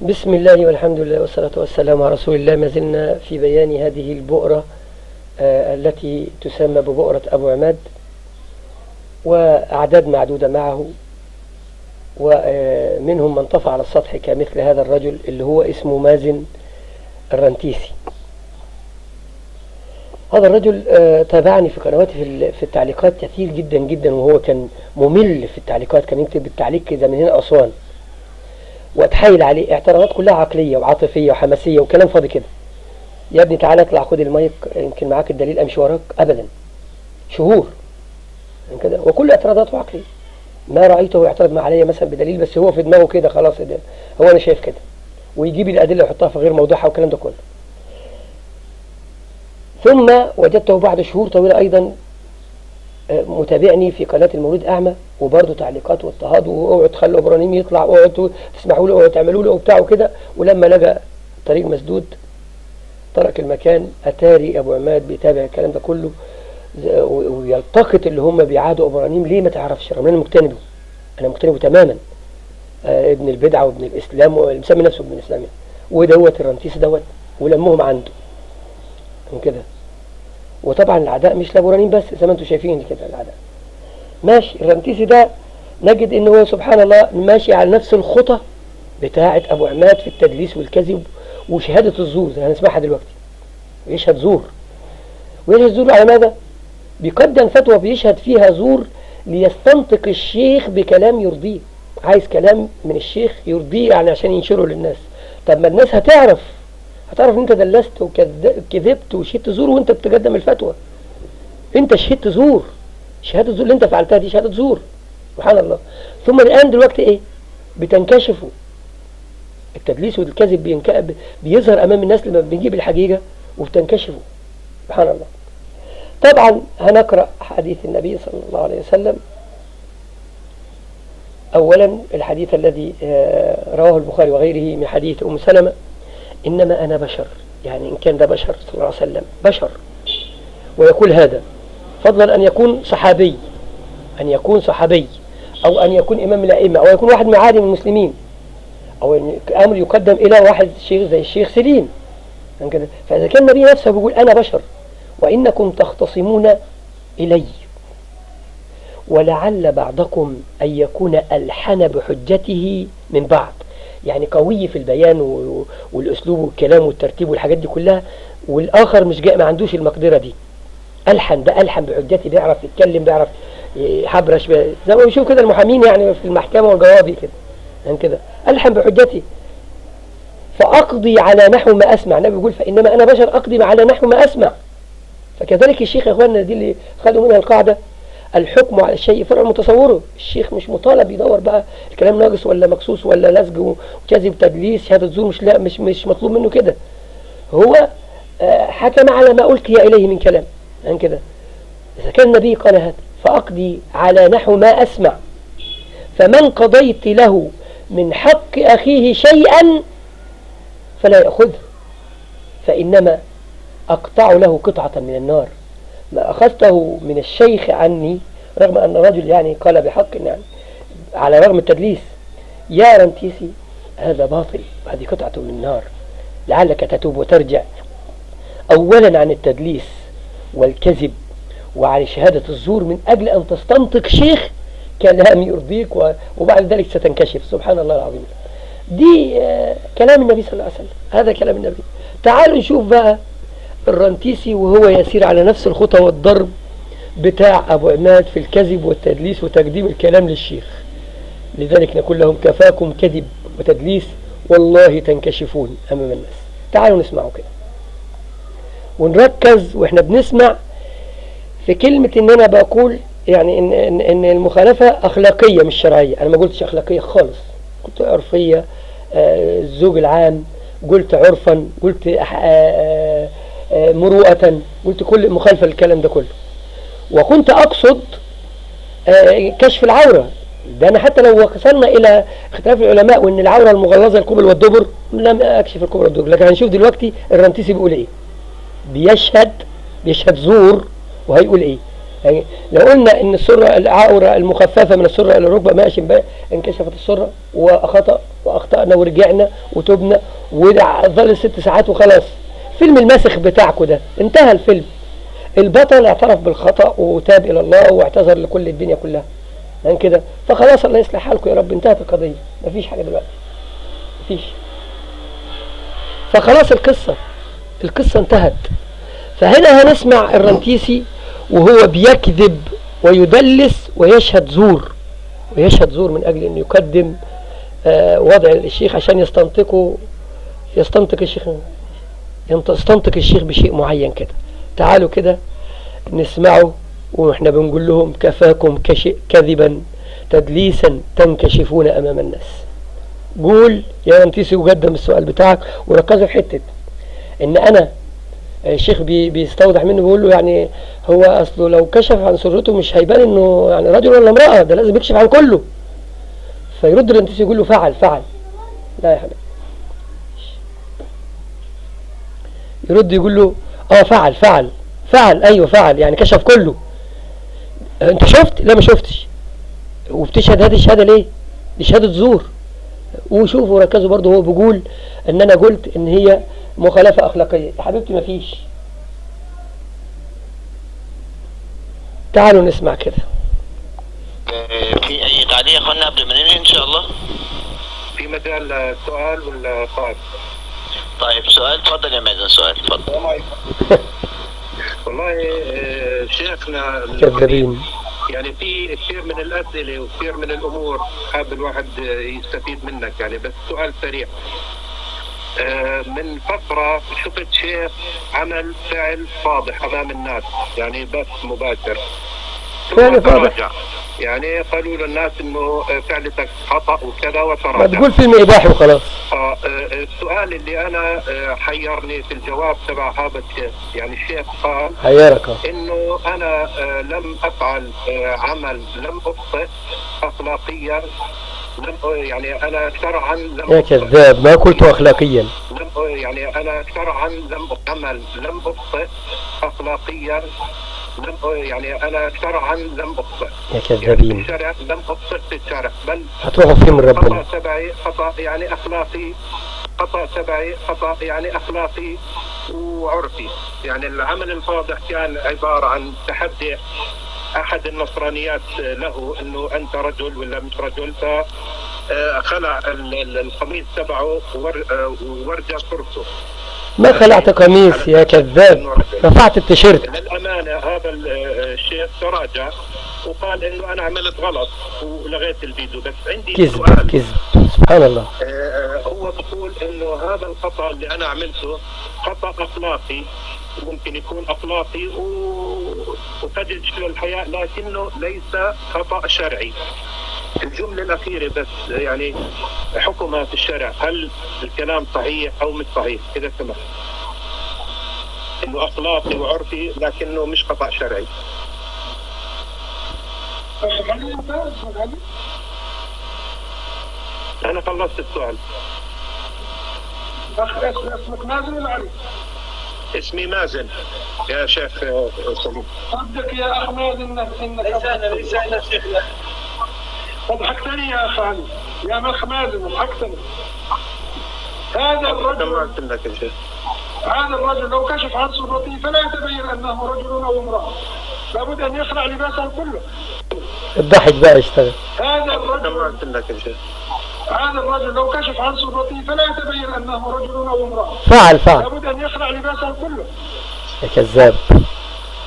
بسم الله والحمد لله والصلاة والسلام على رسول الله. ما زلنا في بيان هذه البؤرة التي تسمى ببؤرة أبو عماد، وأعداد معدودة معه، ومنهم من طفى على السطح كمثل هذا الرجل اللي هو اسمه مازن الرنتيسي. هذا الرجل تابعني في قنواتي في التعليقات كثير جدا جدا، وهو كان ممل في التعليقات، كان يكتب بالتعليق كده من هنا أسوان، واتحايل عليه اعتراضات كلها عقلية وعاطفية وحماسية وكلام فاضي كده. يا ابني تعالى اطلع خد المايك، يمكن معاك الدليل امشي وراك. ابدا، شهور يعني كده، وكل اعتراضاته عقلية. ما رأيته يعترض ما عليا مثلا بدليل، بس هو في دماغه كده خلاص ده هو انا شايف كده، ويجيب الادله ويحطها في غير موضوعها والكلام ده كله. ثم وجدته بعد شهور طويلة ايضا متابعني في قناة المولود اعمى، وبرضه تعليقات واضطهاد، واوعوا تخلوا ابراهيم يطلع، واوعوا تسمحوا له، واوعوا تعملوا له وبتاع وكده. ولما لقى طريق مسدود ترك المكان. اتاري ابو عماد بيتابع الكلام ده كله ويلتقط اللي هم بيعادوا ابراهيم. ليه؟ ما تعرفش، رغم ان انا مقتنع تماما. ابن البدعه وابن الاسلام، ومسمي نفسه ابن الاسلام يعني. ودوت الرنتيسي دوت، ولمهم عنده من كده. وطبعا العداء مش لابورانيم بس، زي ما انتم شايفين كده العداء ماشي. الرنتيسي ده نجد ان هو سبحان الله ماشي على نفس الخطى بتاعه ابو عماد في التدليس والكذب وشهاده الزور زي هنسمعها دلوقتي. ويشهد زور على ماذا؟ بيقدم فتوى بيشهد فيها زور ليستنطق الشيخ بكلام يرضيه. عايز كلام من الشيخ يرضيه يعني عشان ينشره للناس. طب ما الناس هتعرف ان انت دلست وكذبت وشهدت زور وانت بتقدم الفتوى. انت شهدت زور، شهادة زور اللي انت فعلتها دي شهادة زور، سبحان الله. ثم الان دلوقتي ايه؟ بتنكشفوا. التدليس والكذب بيظهر امام الناس لما بنجيب الحقيقة وبتنكشفوا، سبحان الله. طبعا هنقرأ حديث النبي صلى الله عليه وسلم. اولا الحديث الذي رواه البخاري وغيره من حديث ام سلمة: انما انا بشر، يعني ان كان ده بشر صلى الله عليه وسلم بشر، ويقول هذا فضلا ان يكون صحابي، او ان يكون امام الائمة، او يكون واحد معادي من المسلمين، او امر يقدم الى واحد شيخ زي الشيخ سليم. فاذا كان النبي نفسه بيقول انا بشر وانكم تختصمون الي، ولعل بعضكم ان يكون الحن بحجته من بعض، يعني قوي في البيان والاسلوب والكلام والترتيب والحاجات دي كلها، والاخر مش جاء ما عندوش المقدرة دي. الحن بحجته، بيعرف يتكلم، بيعرف يحبرش زي ما بنشوف كده المحامين يعني في المحكمة والقواضي كده يعني كده. الحن بحجتي فأقضي على نحو ما أسمع. النبي يقول فإنما أنا بشر أقضي على نحو ما أسمع. فكذلك الشيخ يا أخواننا، دي اللي خدوا منها القاعدة: الحكم على الشيء فرع متصوره. الشيخ مش مطالب يدور بقى الكلام ناقص ولا مكسوس ولا لزج وكذب تدليس شهادة زور، مش مطلوب منه كده. هو حكم على ما ألقي إليه من كلام يعني كده. إذا كان النبي قال هذا فأقضي على نحو ما أسمع، فمن قضيت له من حق أخيه شيئا فلا يأخذه، فإنما أقطع له قطعة من النار. ما أخذته من الشيخ عني، رغم أن الرجل يعني قال بحق يعني على رغم التدليس، يا رنتيسي هذا باطل، هذه قطعة من النار، لعلك تتوب وترجع أولا عن التدليس والكذب وعن شهادة الزور، من أجل أن تستنطق شيخ كلام يرضيك، وبعد ذلك ستنكشف. سبحان الله العظيم. دي كلام النبي صلى الله عليه وسلم، هذا كلام النبي. تعالوا نشوف بقى الرنتيسي وهو يسير على نفس الخطى والضرب بتاع أبو عماد في الكذب والتدليس وتقديم الكلام للشيخ. لذلك نقول لهم: كفاكم كذب وتدليس والله تنكشفون أمام الناس. تعالوا نسمعوا كده ونركز واحنا بنسمع في كلمة ان انا بقول يعني ان المخالفة اخلاقية مش شرعية. انا ما قلتش اخلاقية خالص، قلت عرفية، الزوج العام، قلت عرفا، قلت مروءة، قلت كل مخالفة للكلام ده كله. وكنت اقصد كشف العورة. ده انا حتى لو وصلنا الى اختلاف العلماء وان العورة المغلظة الكبر والدبر، لم اكشف الكبر والدبر. لكن هنشوف دلوقتي الرنتيسي بيقول ايه. بيشهد زور، وهيقول ايه يعني. لو قلنا ان السرة العورة المخففة من السرة الى الركبة ماشي، انكشفت السرة وخطأ، واخطأنا ورجعنا وتوبنا وظل 6 ساعات وخلاص. فيلم المسخ بتاعكم ده انتهى الفيلم. البطل اعترف بالخطأ وتاب الى الله واعتذر لكل الدنيا كلها يعني كده، فخلاص الله يصلح حالكم يا رب، انتهت القضية، مفيش حاجة دلوقتي، مفيش. فخلاص القصة انتهت. فهنا هنسمع الرنتيسي وهو بيكذب ويدلس ويشهد زور من أجل أن يقدم وضع الشيخ عشان يستنطق الشيخ بشيء معين كده. تعالوا كده نسمعه وإحنا بنقول لهم كفاكم كذبا تدليسا تنكشفون أمام الناس. قول يا رنتيسي وقدم السؤال بتاعك، وركزوا في حتة إن أنا الشيخ بيستوضح منه، بيقول له يعني هو أصله لو كشف عن سرته مش هيبان إنه يعني رجل ولا امرأة، ده لازم يكشف عن كله. فيرد الرنتيسي يقول له فعل. لا يا حبيبي، يرد يقول له فعل أيوه فعل، يعني كشف كله. أنت شفت؟ لا ما شفتش. وبتشهد هذه الشهادة ليه؟ دي شهادة زور. وشوفوا ركزوا برضه، هو بيقول ان انا قلت ان هي مخالفة اخلاقية. يا حبيبتي مفيش. تعالوا نسمع كده. في اي تعليق يا اخوانا قبل ما ننهي ان شاء الله؟ في مجال السؤال ولا صعب؟ طيب سؤال، تفضل يا مازن، سؤال تفضل. والله شيخنا كذابين. يعني في كثير من الأسئلة وكثير من الأمور حاب الواحد يستفيد منك يعني، بس سؤال سريع. من فترة شفت شيخ عمل فعل فاضح أمام الناس، يعني بث مباشر، فعل فاضح يعني قالوا للناس إنه فعلتك خطأ وكذا وتراجع. ما تقول فيلم إباحي وخلاص. السؤال اللي أنا حيرني في الجواب تبع هذا الشيخ، يعني الشيخ قال حيرك إنه أنا لم أفعل عمل، لم أخطئ أخلاقيا، يعني أنا شرعا لم يا كذاب، ما قلت أخلاقيا. يعني أنا شرعا لم أخطئ أخلاقيا، يعني أنا شرعا لم أخطئ. يا كذابين. يعني الشرع لم أخطئ في الشرع، بل هتروحوا فين من ربنا؟ خطأ تبعي، خطأ يعني أخلاقي، خطأ تبعي، خطأ يعني أخلاقي وعرفي. يعني العمل الفاضح كان عبارة عن تحدي أحد النصرانيات له إنه أنت رجل ولا مش رجل، فخلع القميص تبعه وورجى صورته. ما خلعت قميص يا كذاب، رفعت التيشيرت. للأمانة هذا الشيخ تراجع وقال إنه أنا عملت غلط ولغيت الفيديو، بس عندي كذب سبحان الله. هو بقول إنه هذا الخطأ اللي أنا عملته خطأ أخلاقي، ممكن يكون أخلاقي وقد يشكل الحياة، لكنه ليس خطأ شرعي. الجملة الأخيرة بس يعني حكمها في الشرع، هل الكلام صحيح أو مش صحيح؟ إذا سمح، إنه أخلاقي وعرفي لكنه مش خطأ شرعي. أنا خلصت السؤال. اسمك مازن ولا علي؟ اسمي مازن يا شيخ سليم. صدق يا أخ مازن إنك ليس أنا شيخنا. ضحكتني يا أخ علي، يا أخ مازن ضحكتني. هذا الرجل لو كشف عن صورته فلا يتبين أنه رجل أو امرأة، لابد أن يخلع لباسه كله. الضحك بقى اشتغل. هذا الرجل لو كشف عن صورته فلا يتبين أنه رجل أو امرأة. فعل لابد أن يخلع لباسه كله. يا كذاب.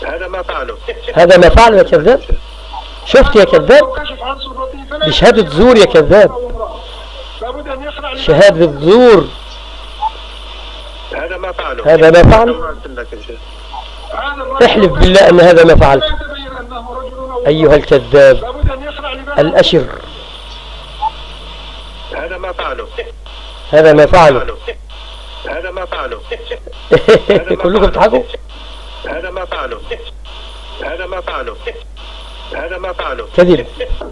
هذا ما فعله يا كذاب. شفت يا كذاب؟ دي شهادة زور يا كذاب، شهادة زور. هذا ما فعله. احلف بالله ان هذا ما فعلت ايها الكذاب الاشر. هذا ما فعله. كلكم بتضحكوا. هذا ما فعله. كذب،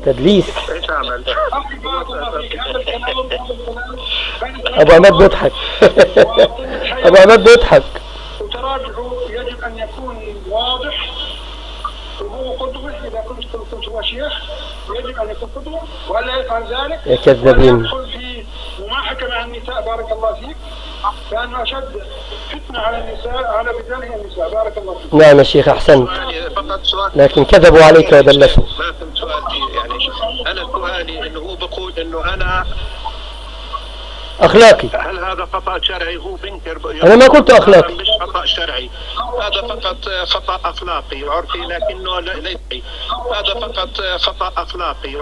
تدليس. ايش عمل؟ ابو عماد بيضحك. وتراجعه يجب ان يكون واضح، وهو قدوة. اذا كنت هو شيخ يجب ان يكون قدوة، ولا يفعل ذلك. يا كذابين. يدخل في النساء بارك الله فيك، لأنه أشد فتنة على النساء على رجالها النساء بارك الله فيك. نعم يا شيخ أحسنت، فقط سؤال. لكن كذبوا عليك ودلسوا. ما فهمت سؤالي، يعني أنا سؤالي إنه هو بقول إنه أنا أخلاقي. هل هذا خطأ شرعي؟ هو بنكر. أنا ما قلت أخلاقي. مش خطأ شرعي، هذا فقط خطأ أخلاقي وعرفي، لكنه ليس. هذا فقط خطأ أخلاقي،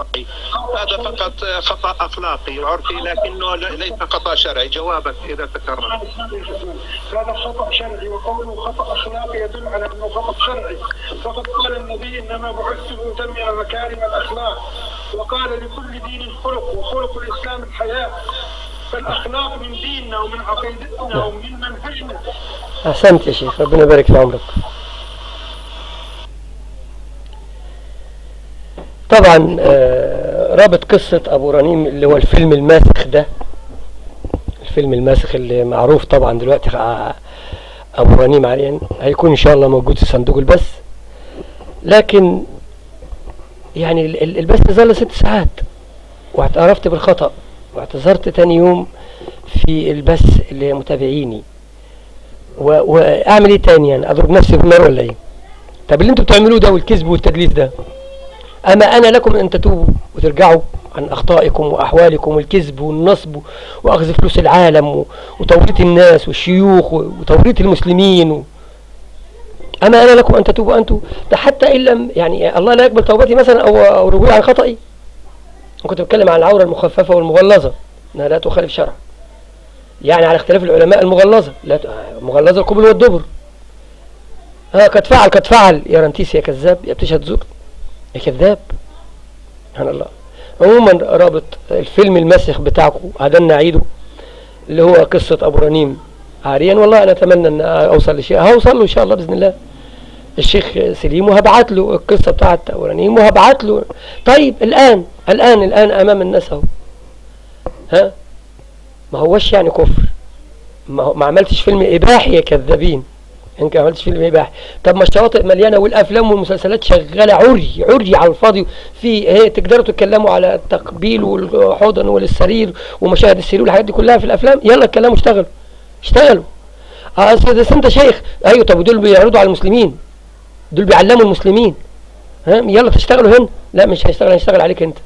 هذا فقط خطأ أخلاقي وعرفي، لكنه ليس خطأ شرعي. جوابك إذا تكرر. هذا خطأ شرعي، وقوله خطأ أخلاقي يدل على أنه خطأ شرعي. فقد قال النبي إنما بعثت لأتمم مكارم الأخلاق، وقال لكل دين خلق، وخلق الإسلام الحياة. فالأخلاق من ديننا ومن عقيدتنا ومن منهجنا. أحسنت يا شيخ، ربنا يبارك في عمرك. طبعا رابط قصة أبو رنيم اللي هو الفيلم الماسخ ده، الفيلم الماسخ اللي معروف طبعا دلوقتي أبو رنيم عريان، هيكون إن شاء الله موجود في صندوق البث. لكن يعني البث ظل 6 ساعات، واعترفت بالخطأ واعتذرت تاني يوم في البث لمتابعيني، واعمل ايه تاني؟ يعني اضرب نفسي بالنار ولا ايه؟ طب اللي انتوا بتعملوه ده والكذب والتدليس ده، اما انا لكم ان تتوبوا وترجعوا عن اخطائكم واحوالكم والكذب والنصب واخذ فلوس العالم وتوريط الناس والشيوخ وتوريط المسلمين اما انا لكم ان تتوبوا انتم. ده حتى ان لم يعني الله لا يقبل توبتي مثلا او رجوعي عن خطئي. كنت بتكلم عن العورة المخففة والمغلظة انها لا تخالف شرع، يعني على اختلاف العلماء. المغلظة لا مغلظة القبل والدبر. قد فعل يا رنتيس يا كذاب يا بتشهد زور يا كذاب. سبحان الله. عموما رابط الفيلم الماسخ بتاعكم هذا نعيده، اللي هو قصة أبو رنيم عاريا. والله أنا أتمنى أن أوصل لشيء، هوصل له إن شاء الله بإذن الله. الشيخ سليم وهبعت له القصة بتاعت أبو رنيم وهبعت له. طيب الآن أمام الناس أهو، ها ما هوش يعني كفر، ما عملتش فيلم إباحي يا كذابين، انك ما عملتش فيلم إباحي. طب ما الشواطئ مليانة والأفلام والمسلسلات شغالة عري على الفاضي، في تقدروا تتكلموا على التقبيل والحضن والسرير ومشاهد السرير والحاجات دي كلها في الأفلام. يلا اتكلموا اشتغلوا. أصل انت شيخ، ايوه طب دول بيعرضوا على المسلمين، دول بيعلموا المسلمين، ها يلا تشتغلوا هنا. لا مش هنشتغل عليك انت،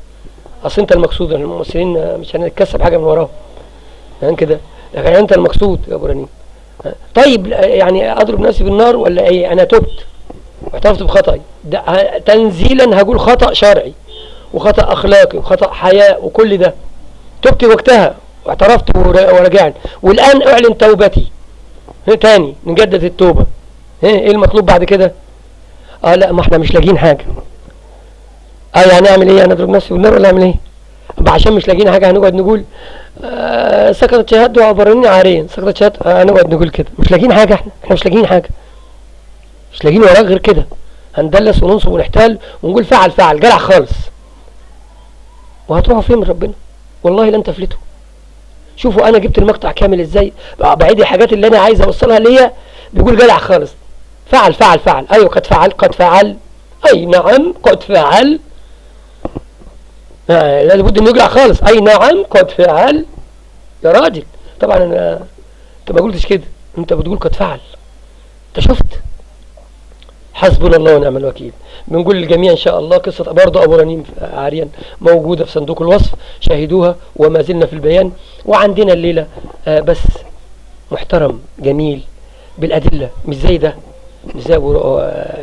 اصل انت المقصود. الممثلين مش هنكسب حاجه من وراهم كده، لكن انت المقصود يا ابو رنيم. طيب يعني اضرب نفسي بالنار ولا ايه؟ انا تبت واعترفت بخطأي، تنزيلا هقول خطأ شرعي وخطأ اخلاقي وخطأ حياء وكل ده. تبت وقتها واعترفت ورجعت، والان اعلن توبتي تاني، نجدد التوبه. ايه المطلوب بعد كده؟ لا ما احنا مش لاقيين حاجه. يعني اعمل ايه؟ انا اضرب نفسي بالنار ولا اعمل ايه؟ عشان مش لاقيين حاجه هنقعد نقول سقطت شهادته وعبرني عارين، سقطت شهادته، هنقعد نقول كده مش لاقيين حاجه. احنا مش لاقيين حاجه، مش لاقيين وراء غير كده. هندلس وننصب ونحتال ونقول فعل جرع خالص، وهتروحوا فين من ربنا؟ والله لن تفلتوا. شوفوا انا جبت المقطع كامل ازاي، بعيد الحاجات اللي انا عايز اوصلها ليا، بيقول جرع خالص. فعل ايوه قد فعل اي نعم قد فعل. لا بد انه يقلع خالص. اي نعم قد فعل يا راجل. طبعا انت ما قلتش كده، انت بتقول قد فعل. انت شفت؟ حسبنا الله ونعم الوكيل. بنقول للجميع ان شاء الله قصة برضه ابو رنيم عاريا موجودة في صندوق الوصف، شاهدوها. وما زلنا في البيان، وعندنا الليلة بس محترم جميل بالادلة، مش زي ده، مش زي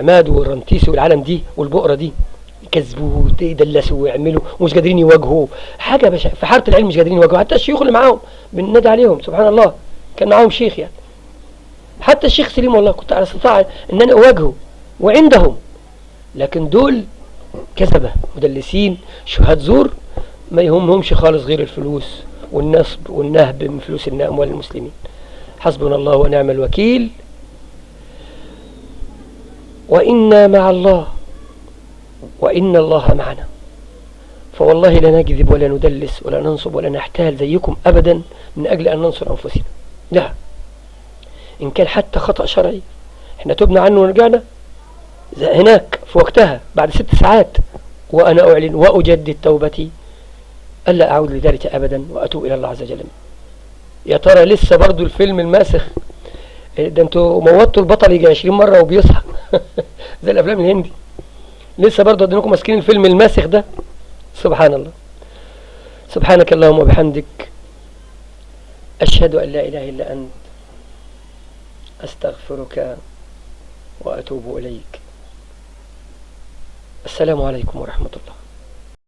عماد والرنتيسي والعالم دي والبقرة دي كذبوا ويدلسوا ويعملوا ومش قادرين يواجهوا حاجة. في حارة العلم مش قادرين يواجهوا. حتى الشيوخ اللي معاهم بننادي عليهم سبحان الله، كان معاهم شيخ يعني، حتى الشيخ سليم والله كنت على استطاعة ان انا اواجهه وعندهم، لكن دول كذبة مدلسين شهاد زور، ما يهمهمش خالص غير الفلوس والنصب والنهب من فلوس اموال المسلمين. حسبنا الله ونعم الوكيل. وإنا مع الله وإن الله معنا. فوالله لا نكذب ولا ندلس ولا ننصب ولا نحتال زيكم أبدا من أجل أن ننصر أنفسنا. لا، إن كان حتى خطأ شرعي احنا تبنا عنه ورجعنا هناك في وقتها بعد 6 ساعات، وأنا أعلن وأجدد توبتي ألا أعود لذلك أبدا وأتوب إلى الله عز وجل. يا ترى لسه برضو الفيلم الماسخ؟ ده انتوا موتوا البطل يجي 20 مرة وبيصحى زي الافلام الهندي. لسه برضو ادينكم ماسكين الفيلم الماسخ ده. سبحان الله. سبحانك اللهم وبحمدك، أشهد أن لا إله إلا أنت، أستغفرك وأتوب إليك. السلام عليكم ورحمة الله.